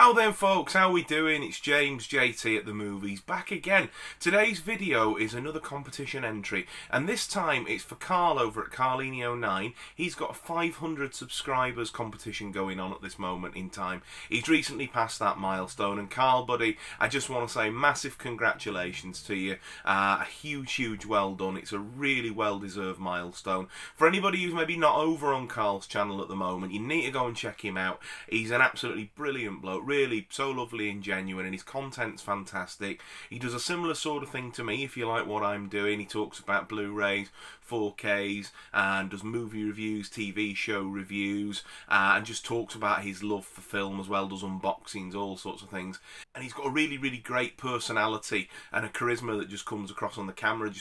How then folks, how we doing? It's James JT at the movies, back again. Today's video is another competition entry, and this time it's for Carl over at Carlino 9. He's got a 500 subscribers competition going on at this moment in time. He's recently passed that milestone, and Carl, buddy, I just want to say massive congratulations to you. A huge well done. It's a really well-deserved milestone. For anybody who's maybe not over on Carl's channel at the moment, you need to go and check him out. He's an absolutely brilliant bloke. Really so lovely and genuine, and his content's fantastic. He does a similar sort of thing to me, if you like what I'm doing. He talks about Blu-rays, 4Ks, and does movie reviews, TV show reviews, and just talks about his love for film as well, does unboxings, all sorts of things. And he's got a really great personality and a charisma that just comes across on the camera.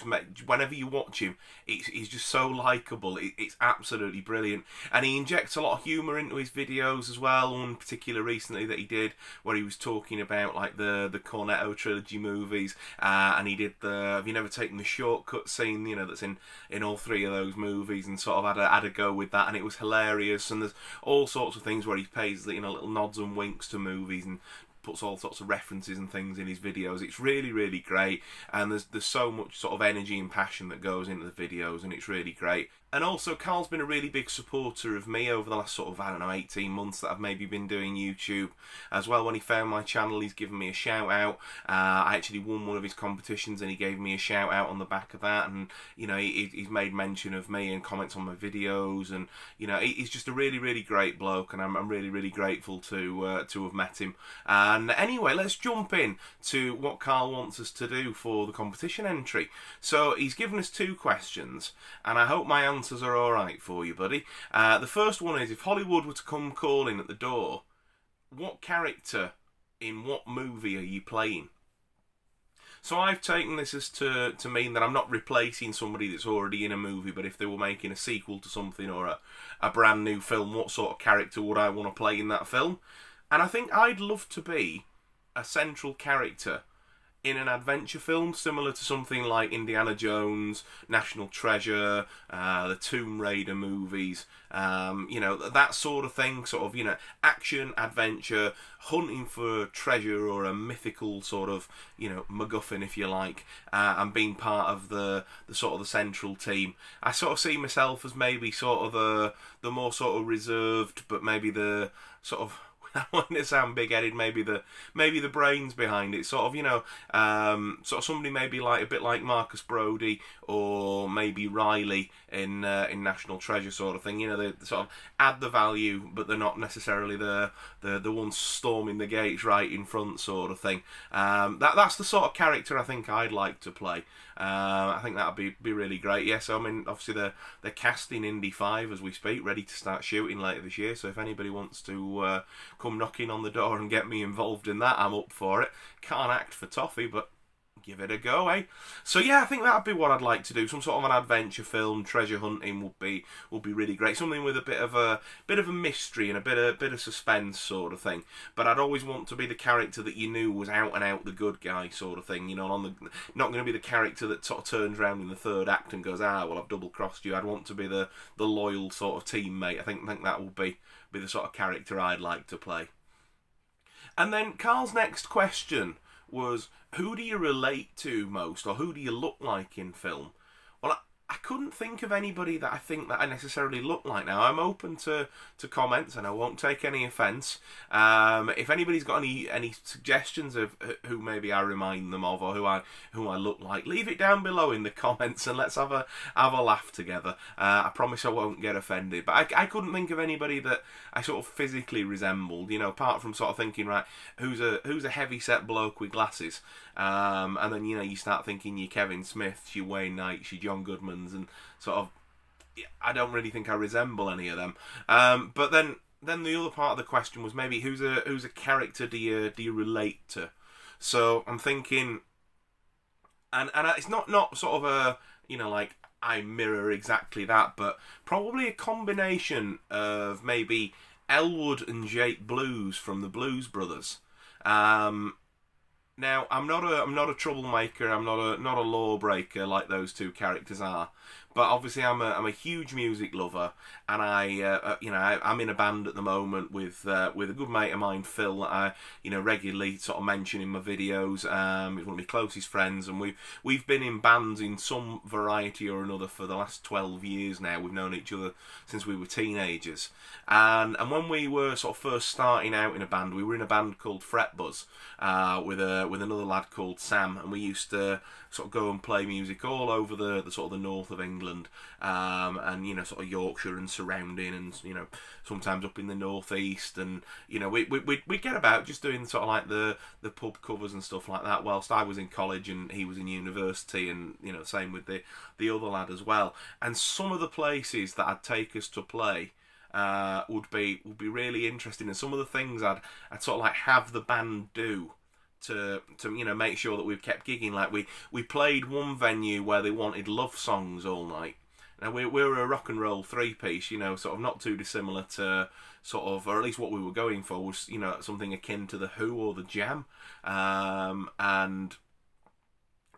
Whenever you watch him, he's just so likeable. It's absolutely brilliant. And he injects a lot of humour into his videos as well. One particular recently that he did where he was talking about like the Cornetto trilogy movies, and he did the Have You Never Taken the Shortcut scene, you know, that's in all three of those movies, and sort of had a go with that, and it was hilarious. And there's all sorts of things where he pays, you know, little nods and winks to movies and puts all sorts of references and things in his videos. It's really great, and there's so much sort of energy and passion that goes into the videos, and it's really great. And also, Carl's been a really big supporter of me over the last sort of, I don't know, 18 months that I've maybe been doing YouTube as well. When he found my channel, he's given me a shout out. I actually won one of his competitions and he gave me a shout out on the back of that. And, you know, he's made mention of me and comments on my videos. And, you know, he's just a really great bloke, and I'm really grateful to have met him. And anyway, let's jump in to what Carl wants us to do for the competition entry. So he's given us two questions, and I hope my answers are alright for you, buddy. The first one is, if Hollywood were to come calling at the door, what character in what movie are you playing? So I've taken this as to mean that I'm not replacing somebody that's already in a movie, but if they were making a sequel to something or a brand new film, what sort of character would I want to play in that film? And I think I'd love to be a central character in an adventure film, similar to something like Indiana Jones, National Treasure, the Tomb Raider movies, you know, that sort of thing, sort of, you know, action, adventure, hunting for treasure or a mythical sort of, you know, MacGuffin, if you like, and being part of the sort of the central team. I sort of see myself as maybe sort of the more sort of reserved, but maybe the sort of, I want to sound big-headed, maybe the brains behind it, sort of, you know, sort of somebody maybe like a bit like Marcus Brody or maybe Riley in National Treasure, sort of thing. You know, they sort of add the value, but they're not necessarily the ones storming the gates right in front, sort of thing. That's the sort of character I think I'd like to play. I think that'd be really great. Yeah, so I mean, obviously they're casting Indy 5 as we speak, ready to start shooting later this year. So if anybody wants to come knocking on the door and get me involved in that, I'm up for it. Can't act for toffee, but give it a go, eh? So yeah, I think that'd be what I'd like to do. Some sort of an adventure film, treasure hunting would be really great. Something with a bit of a mystery and a bit of suspense, sort of thing. But I'd always want to be the character that you knew was out and out the good guy, sort of thing. You know, not going to be the character that sort of turns around in the third act and goes, well, I've double crossed you. I'd want to be the loyal sort of teammate. I think that will be the sort of character I'd like to play. And then Carl's next question was, who do you relate to most, or who do you look like in film? Well, I couldn't think of anybody that I think that I necessarily look like now. I'm open to comments, and I won't take any offence. If anybody's got any suggestions of who maybe I remind them of, or who I look like, leave it down below in the comments, and let's have a laugh together. I promise I won't get offended. But I couldn't think of anybody that I sort of physically resembled, you know, apart from sort of thinking, right, who's a heavy-set bloke with glasses? And then, you know, you start thinking you're Kevin Smith, you're Wayne Knight, you're John Goodman's, and sort of, I don't really think I resemble any of them. But then the other part of the question was maybe who's a character do you relate to? So I'm thinking, and it's not sort of a, you know, like I mirror exactly that, but probably a combination of maybe Elwood and Jake Blues from the Blues Brothers. Now, I'm not a troublemaker. I'm not a lawbreaker like those two characters are, But obviously, I'm a huge music lover, and I'm in a band at the moment with a good mate of mine, Phil, that I regularly sort of mention in my videos. He's one of my closest friends, and we've been in bands in some variety or another for the last 12 years now. We've known each other since we were teenagers, and when we were sort of first starting out in a band, we were in a band called Fretbuzz with another lad called Sam, and we used to sort of go and play music all over the sort of the north of England, and sort of Yorkshire and surrounding, and sometimes up in the northeast, and we get about just doing sort of like the pub covers and stuff like that whilst I was in college and he was in university, and same with the other lad as well. And some of the places that I'd take us to play would be really interesting, and some of the things I'd sort of like have the band do to make sure that we've kept gigging. Like we played one venue where they wanted love songs all night. Now we're a rock and roll three-piece, sort of not too dissimilar to sort of, or at least what we were going for was something akin to the Who or the Jam, and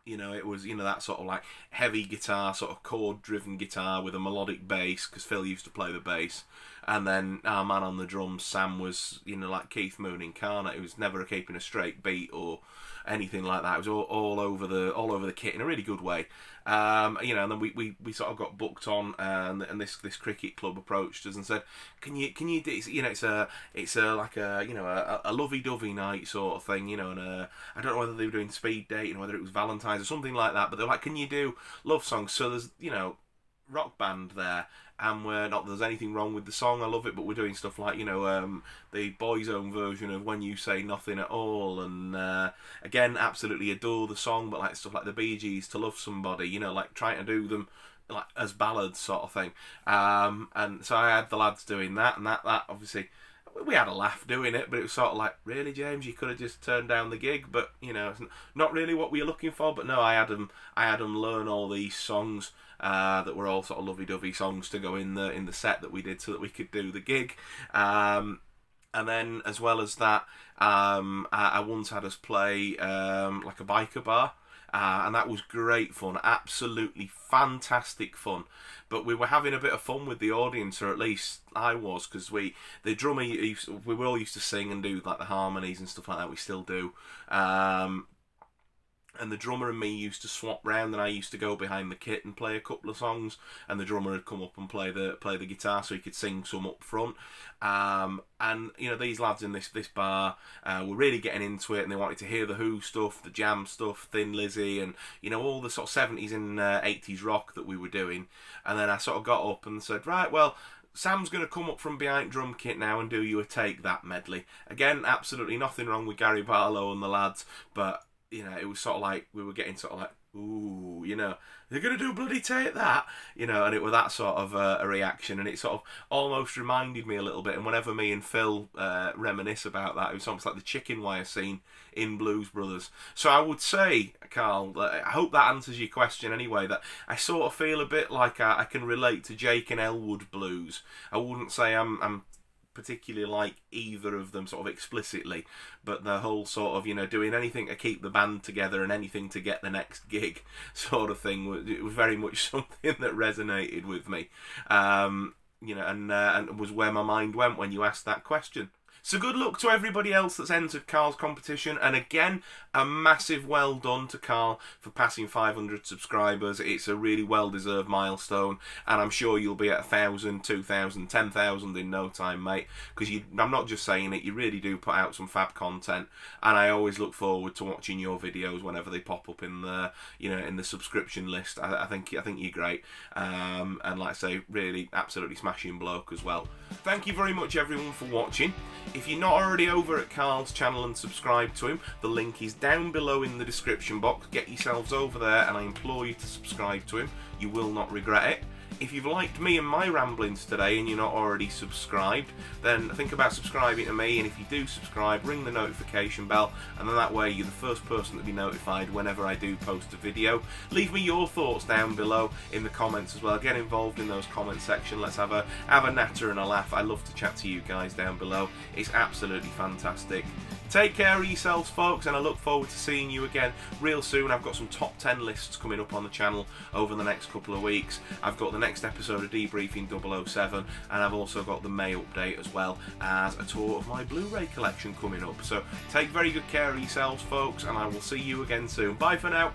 it was that sort of like heavy guitar, sort of chord-driven guitar with a melodic bass, because Phil used to play the bass, and then our man on the drums, Sam, was like Keith Moon incarnate. He was never keeping a straight beat or anything like that. It was all over the kit in a really good way. And then we sort of got booked on, and this cricket club approached us and said, can you do, it's a lovey-dovey night sort of thing, and I don't know whether they were doing speed dating or whether it was Valentine's or something like that, but they're like, can you do love songs? So there's rock band there, and we're not that there's anything wrong with the song, I love it, but we're doing stuff like the Boys Own version of When You Say Nothing at All, and again, absolutely adore the song, but like stuff like the Bee Gees, To Love Somebody, like trying to do them like as ballads sort of thing, and so I had the lads doing that, and that obviously we had a laugh doing it, but it was sort of like, really, James, you could have just turned down the gig, but it's not really what we were looking for. But no, I had them learn all these songs that were all sort of lovey-dovey songs to go in the set that we did, so that we could do the gig. And then, as well as that, I once had us play like a biker bar, and that was great fun, absolutely fantastic fun. But we were having a bit of fun with the audience, or at least I was, because the drummer, we were all used to sing and do like the harmonies and stuff like that. We still do. And the drummer and me used to swap round, and I used to go behind the kit and play a couple of songs, and the drummer would come up and play the guitar, so he could sing some up front. And these lads in this bar were really getting into it, and they wanted to hear the Who stuff, the Jam stuff, Thin Lizzy, and all the sort of 70s and 80s rock that we were doing. And then I sort of got up and said, right, well, Sam's going to come up from behind drum kit now and do you a Take That medley. Again, absolutely nothing wrong with Gary Barlow and the lads, but it was sort of like we were getting sort of like, ooh, they're going to do bloody Take That, and it was that sort of a reaction, and it sort of almost reminded me a little bit, and whenever me and Phil reminisce about that, it was almost like the chicken wire scene in Blues Brothers. So I would say, Carl, I hope that answers your question anyway, that I sort of feel a bit like I can relate to Jake and Elwood blues. I wouldn't say I'm particularly like either of them sort of explicitly, but the whole sort of doing anything to keep the band together and anything to get the next gig sort of thing, it was very much something that resonated with me, and was where my mind went when you asked that question. So good luck to everybody else that's entered Carl's competition, and again, a massive well done to Carl for passing 500 subscribers. It's a really well-deserved milestone, and I'm sure you'll be at 1,000, 2,000, 10,000 in no time, mate, because I'm not just saying it, you really do put out some fab content, and I always look forward to watching your videos whenever they pop up in the in the subscription list. I think you're great, and like I say, really absolutely smashing bloke as well. Thank you very much everyone for watching. If you're not already over at Carl's channel and subscribed to him, the link is down below in the description box. Get yourselves over there, and I implore you to subscribe to him. You will not regret it. If you've liked me and my ramblings today and you're not already subscribed, then think about subscribing to me, and if you do subscribe, ring the notification bell, and then that way you're the first person to be notified whenever I do post a video. Leave me your thoughts down below in the comments as well. Get involved in those comment section. Let's have a natter and a laugh. I love to chat to you guys down below. It's absolutely fantastic. Take care of yourselves, folks, and I look forward to seeing you again real soon. I've got some top 10 lists coming up on the channel over the next couple of weeks. I've got the next episode of Debriefing 007, and I've also got the May update as well as a tour of my Blu-ray collection coming up. So take very good care of yourselves, folks, and I will see you again soon. Bye for now.